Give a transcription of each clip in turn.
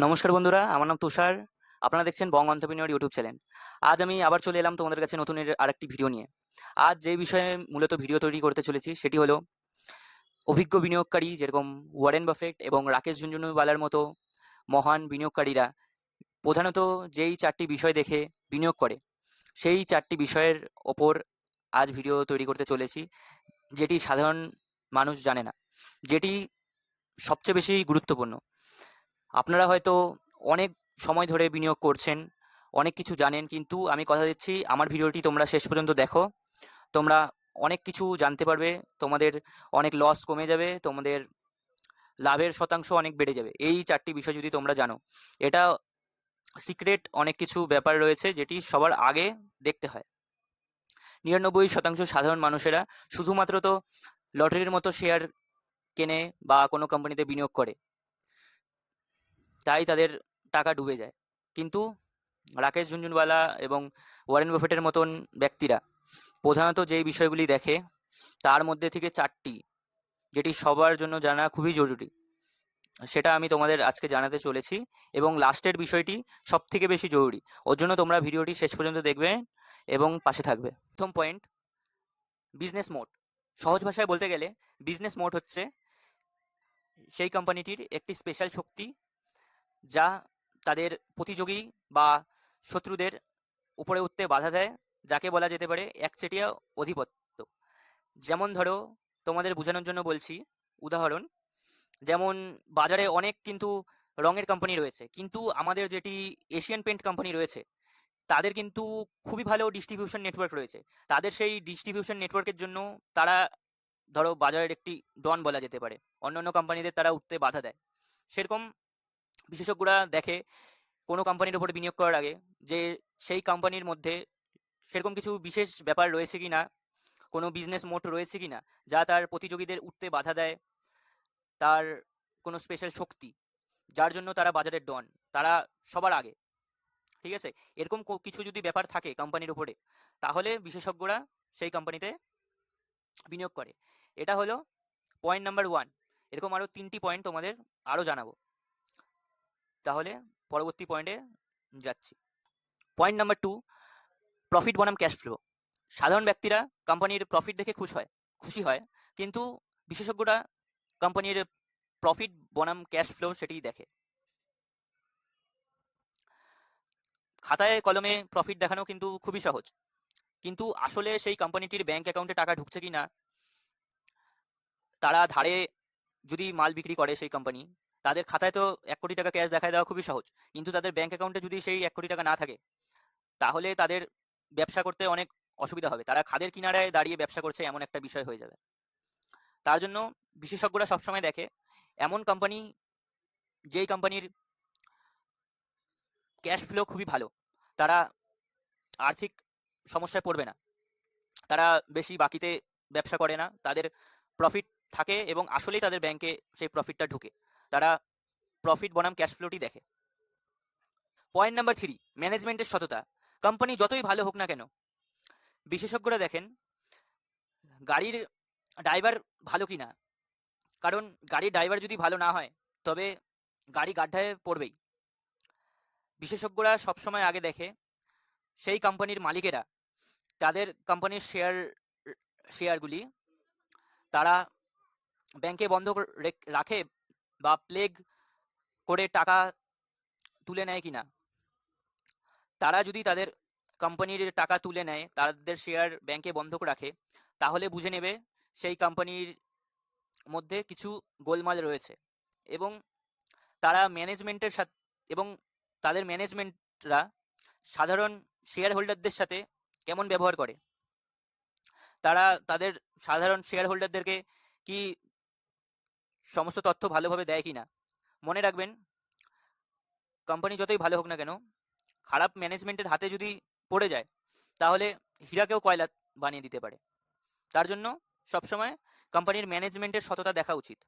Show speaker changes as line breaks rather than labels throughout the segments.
নমস্কার বন্ধুরা, আমার নাম তুষার। আপনারা দেখছেন বং অন্ত্রপ্রেনিউর ইউটিউব চ্যানেল। আজ আমি আবার চলে এলাম তোমাদের কাছে নতুন আরেকটি ভিডিও নিয়ে। আজ যে বিষয়ে মূলত ভিডিও তৈরি করতে চলেছি সেটি হলো অভিজ্ঞ বিনিয়োগকারী যেরকম ওয়ারেন বাফেট এবং রাকেশ ঝুনঝুনওয়ালার মতো মহান বিনিয়োগকারীরা প্রধানত যেই চারটি বিষয় দেখে বিনিয়োগ করে, সেই চারটি বিষয়ের ওপর আজ ভিডিও তৈরি করতে চলেছি, যেটি সাধারণ মানুষ জানে না, যেটি সবচেয়ে বেশি গুরুত্বপূর্ণ। আপনারা হয়তো অনেক সময় ধরে বিনিয়োগ করছেন, অনেক কিছু জানেন, কিন্তু আমি কথা দিচ্ছি আমার ভিডিওটি তোমরা শেষ পর্যন্ত দেখো। তোমরা অনেক কিছু জানতে পারবে, তোমাদের অনেক লস কমে যাবে, তোমাদের লাভের শতাংশ অনেক বেড়ে যাবে এই চারটি বিষয় যদি তোমরা জানো। এটা সিক্রেট অনেক কিছু ব্যাপার রয়েছে যেটি সবার আগে দেখতে হয়। 99% সাধারণ মানুষেরা শুধুমাত্র তো লটারির মতো শেয়ার কেনে বা কোনো কোম্পানিতে বিনিয়োগ করে, তাই তাদের টাকা ডুবে যায়। কিন্তু রাকেশ ঝুনঝুনওয়ালা এবং ওয়ারেন বাফেটের মতন ব্যক্তিরা প্রধানত যেই বিষয়গুলি দেখে তার মধ্যে থেকে চারটি, যেটি সবার জন্য জানা খুবই জরুরি, সেটা আমি তোমাদের আজকে জানাতে চলেছি। এবং লাস্টের বিষয়টি সব থেকে বেশি জরুরি, ওর জন্য তোমরা ভিডিওটি শেষ পর্যন্ত দেখবে এবং পাশে থাকবে। প্রথম পয়েন্ট, বিজনেস মোড। সহজ ভাষায় বলতে গেলে বিজনেস মোড হচ্ছে সেই কোম্পানিটির একটি স্পেশাল শক্তি, যা তাদের প্রতিযোগী বা শত্রুদের উপরে উঠতে বাধা দেয়, যাকে বলা যেতে পারে একচেটিয়া আধিপত্য। যেমন ধরো, তোমাদের বোঝানোর জন্য বলছি উদাহরণ, যেমন বাজারে অনেক কিন্তু রঙের কোম্পানি রয়েছে, কিন্তু আমাদের যেটি এশিয়ান পেন্ট কোম্পানি রয়েছে তাদের কিন্তু খুবই ভালো ডিস্ট্রিবিউশন নেটওয়ার্ক রয়েছে। তাদের সেই ডিস্ট্রিবিউশন নেটওয়ার্কের জন্য তারা ধরো বাজারের একটি ডন বলা যেতে পারে, অন্যান্য কোম্পানিদের তারা উঠতে বাধা দেয়। সেরকম বিশেষজ্ঞরা দেখে কোনো কোম্পানির উপরে বিনিয়োগ করার আগে যে সেই কোম্পানির মধ্যে সেরকম কিছু বিশেষ ব্যাপার রয়েছে কি না, কোনো বিজনেস মোড রয়েছে কি না যা তার প্রতিযোগীদের উঠতে বাধা দেয়, তার কোনো স্পেশাল শক্তি যার জন্য তারা বাজারের ডন, তারা সবার আগে। ঠিক আছে, এরকম কিছু যদি ব্যাপার থাকে কোম্পানির উপরে, তাহলে বিশেষজ্ঞরা সেই কোম্পানিতে বিনিয়োগ করে। এটা হলো পয়েন্ট নাম্বার ওয়ান। এরকম আরও তিনটি পয়েন্ট তোমাদের আরও জানাবো, তাহলে পরবর্তী পয়েন্টে যাচ্ছি। পয়েন্ট নাম্বার টু, প্রফিট বনাম ক্যাশ ফ্লো। সাধারণ ব্যক্তিরা কোম্পানির প্রফিট দেখে খুশি হয়, কিন্তু বিশেষজ্ঞরা কোম্পানির প্রফিট বনাম ক্যাশ ফ্লো সেটিই দেখে। খাতায় কলমে প্রফিট দেখানো কিন্তু খুবই সহজ, কিন্তু আসলে সেই কোম্পানিটির ব্যাংক অ্যাকাউন্টে টাকা ঢুকছে কি না, তারা ধারে যদি মাল বিক্রি করে সেই কোম্পানি, তাদের খাতায় তো 1 কোটি টাকা ক্যাশ দেখায় দেওয়া খুবই সহজ, কিন্তু তাদের ব্যাংক অ্যাকাউন্টে যদি সেই 1 কোটি টাকা না থাকে, তাহলে তাদের ব্যবসা করতে অনেক অসুবিধা হবে। তারা খাদের কিনারায় দাঁড়িয়ে ব্যবসা করছে এমন একটা বিষয় হয়ে যাবে। তার জন্য বিশেষজ্ঞরা সবসময় দেখে এমন কোম্পানি, যেই কোম্পানির ক্যাশ ফ্লো খুবই ভালো, তারা আর্থিক সমস্যায় পড়বে না, তারা বেশি বাকিতে ব্যবসা করে না, তাদের প্রফিট থাকে এবং আসলেই তাদের ব্যাংকে সেই প্রফিটটা ঢুকে। তারা প্রফিট বনাম ক্যাশ ফ্লোটি দেখে। পয়েন্ট নাম্বার থ্রি, ম্যানেজমেন্টের সততা। কোম্পানি যতই ভালো হোক না কেন, বিশেষজ্ঞরা দেখেন গাড়ির ড্রাইভার ভালো কি না, কারণ গাড়ির ড্রাইভার যদি ভালো না হয় তবে গাড়ি গাড্ডায় পড়বেই। বিশেষজ্ঞরা সবসময় আগে দেখে সেই কোম্পানির মালিকেরা তাদের কোম্পানির শেয়ারগুলি তারা ব্যাংকে বন্ধ রাখে বা প্লেগ করে টাকা তুলে নেয় কিনা। তারা যদি তাদের কোম্পানির টাকা তুলে নেয়, তাদের শেয়ার ব্যাংকে বন্ধক রাখে, তাহলে বুঝে নেবে সেই কোম্পানির মধ্যে কিছু গোলমাল রয়েছে। এবং তারা ম্যানেজমেন্টের সাথে, এবং তাদের ম্যানেজমেন্টরা সাধারণ শেয়ার হোল্ডারদের সাথে কেমন ব্যবহার করে, তারা তাদের সাধারণ শেয়ার হোল্ডারদেরকে কি সমস্ত তথ্য ভালোভাবে দেয় কিনা। মনে রাখবেন, কোম্পানি যতই ভালো হোক না কেন, খারাপ ম্যানেজমেন্টের হাতে যদি পড়ে যায় তাহলে হীরাকেও কয়লা বানিয়ে দিতে পারে। তার জন্য সবসময় কোম্পানির ম্যানেজমেন্টের সততা দেখা উচিত।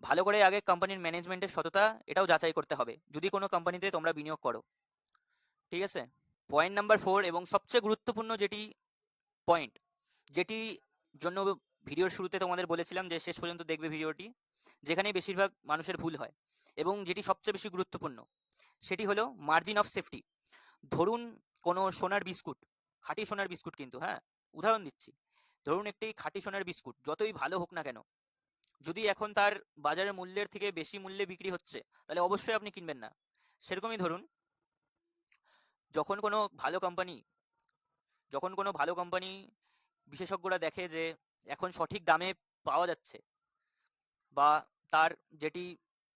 ভালো করে আগে কোম্পানির ম্যানেজমেন্টের সততা এটাও যাচাই করতে হবে যদি কোনো কোম্পানিতে তোমরা বিনিয়োগ করো। ঠিক আছে, পয়েন্ট নাম্বার ফোর এবং সবচেয়ে গুরুত্বপূর্ণ যেটি পয়েন্ট, যেটি জন্য ভিডিওর শুরুতে তোমাদের বলেছিলাম যে শেষ পর্যন্ত দেখবে ভিডিওটি, যেখানেই বেশিরভাগ মানুষের ভুল হয় এবং যেটি সবচেয়ে বেশি গুরুত্বপূর্ণ সেটি হলো মার্জিন অফ সেফটি। ধরুন কোনো সোনার বিস্কুট, খাঁটি সোনার বিস্কুট কিন্তু, হ্যাঁ, উদাহরণ দিচ্ছি, ধরুন একটি খাঁটি সোনার বিস্কুট যতই ভালো হোক না কেন, যদি এখন তার বাজারের মূল্যের থেকে বেশি মূল্যে বিক্রি হচ্ছে, তাহলে অবশ্যই আপনি কিনবেন না। সেরকমই ধরুন, যখন কোনো ভালো কোম্পানি বিশেষজ্ঞরা দেখে যে এখন সঠিক দামে পাওয়া যাচ্ছে, বা তার যেটি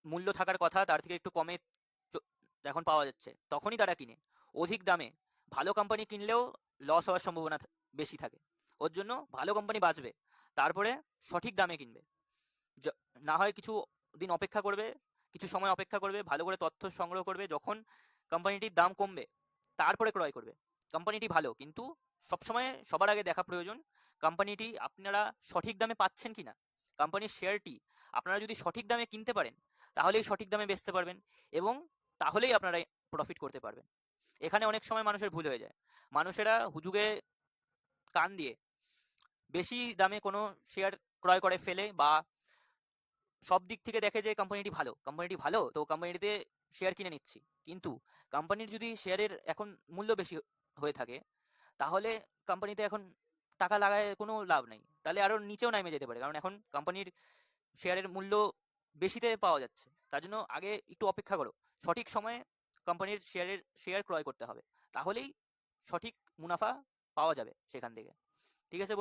মূল্য থাকার কথা তার থেকে একটু কমে এখন পাওয়া যাচ্ছে, তখনই তারা কিনে। অধিক দামে ভালো কোম্পানি কিনলেও লস হওয়ার সম্ভাবনা বেশি থাকে। ওর জন্য ভালো কোম্পানি বাঁচবে, তারপরে সঠিক দামে কিনবে। না হয় কিছু দিন অপেক্ষা করবে, কিছু সময় অপেক্ষা করবে, ভালো করে তথ্য সংগ্রহ করবে, যখন কোম্পানিটির দাম কমবে তারপরে ক্রয় করবে। কোম্পানিটি ভালো, কিন্তু সবসময় সবার আগে দেখা প্রয়োজন কোম্পানিটি আপনারা সঠিক দামে পাচ্ছেন কি না। কোম্পানির শেয়ারটি আপনারা যদি সঠিক দামে কিনতে পারেন, তাহলেই সঠিক দামে বেচতে পারবেন এবং তাহলেই আপনারা প্রফিট করতে পারবেন। এখানে অনেক সময় মানুষের ভুল হয়ে যায়, মানুষেরা হুজুগে কান দিয়ে বেশি দামে কোনো শেয়ার ক্রয় করে ফেলে, বা সব দিক থেকে দেখে যে কোম্পানিটি ভালো তো কোম্পানিটিতে শেয়ার কিনে নিচ্ছি, কিন্তু কোম্পানির যদি শেয়ারের এখন মূল্য বেশি হয়ে থাকে, তাহলে কোম্পানিতে এখন টাকা লাগায় কোনো লাভ নেই, তাহলে আরও নিচেও নেমে যেতে পারে, কারণ এখন কোম্পানির শেয়ারের মূল্য বেশিতে পাওয়া যাচ্ছে। তার জন্য আগে একটু অপেক্ষা করো, সঠিক সময়ে কোম্পানির শেয়ার ক্রয় করতে হবে, তাহলেই সঠিক মুনাফা পাওয়া যাবে সেখান থেকে। ঠিক আছে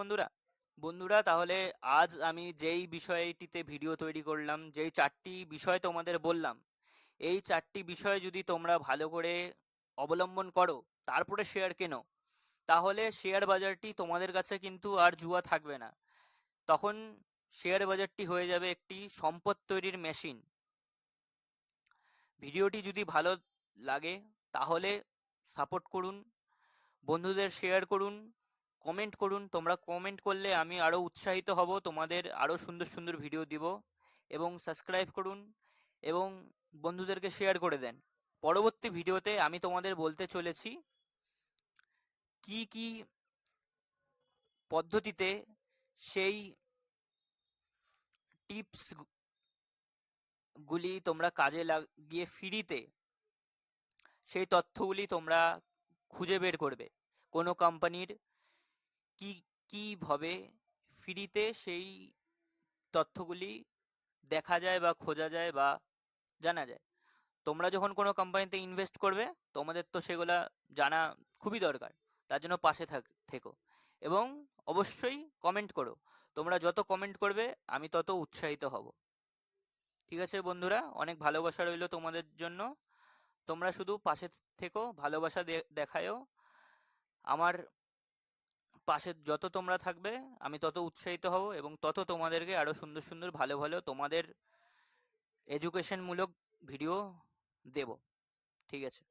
বন্ধুরা, তাহলে আজ আমি যেই বিষয়টিতে ভিডিও তৈরি করলাম, যেই 4টি বিষয় তোমাদের বললাম, এই 4টি বিষয় যদি তোমরা ভালো করে অবলম্বন করো, তারপরে শেয়ার কেনো, তাহলে শেয়ার বাজারটি তোমাদের কাছে কিন্তু আর জুয়া থাকবে না। তখন শেয়ার বাজারটি হয়ে যাবে একটি সম্পদ তৈরির মেশিন। ভিডিওটি যদি ভালো লাগে তাহলে সাপোর্ট করুন, বন্ধুদের শেয়ার করুন, কমেন্ট করুন। তোমরা কমেন্ট করলে আমি আরও উৎসাহিত হব, তোমাদের আরও সুন্দর সুন্দর ভিডিও দিব। এবং সাবস্ক্রাইব করুন এবং বন্ধুদেরকে শেয়ার করে দেন। পরবর্তী ভিডিওতে আমি তোমাদের বলতে চলেছি কি কি পদ্ধতিতে সেই টিপসগুলি তোমরা কাজে লাগিয়ে ফ্রিতে সেই তথ্যগুলি তোমরা খুঁজে বের করবে। কোনো কোম্পানির কীভাবে ফ্রিতে সেই তথ্যগুলি দেখা যায় বা খোঁজা যায় বা জানা যায়। তোমরা যখন কোনো কোম্পানিতে ইনভেস্ট করবে, তোমাদের তো সেগুলা জানা খুবই দরকার। তার জন্য পাশে থেকো এবং অবশ্যই কমেন্ট করো। তোমরা যত কমেন্ট করবে আমি তত উৎসাহিত হব। ঠিক আছে বন্ধুরা, অনেক ভালোবাসা রইলো তোমাদের জন্য। তোমরা শুধু পাশে থেকো, ভালোবাসা দেখায়ও। আমার পাশে যত তোমরা থাকবে আমি তত উৎসাহিত হব এবং তত তোমাদেরকে আরও সুন্দর সুন্দর ভালো ভালো তোমাদের এডুকেশনমূলক ভিডিও দেব। ঠিক আছে।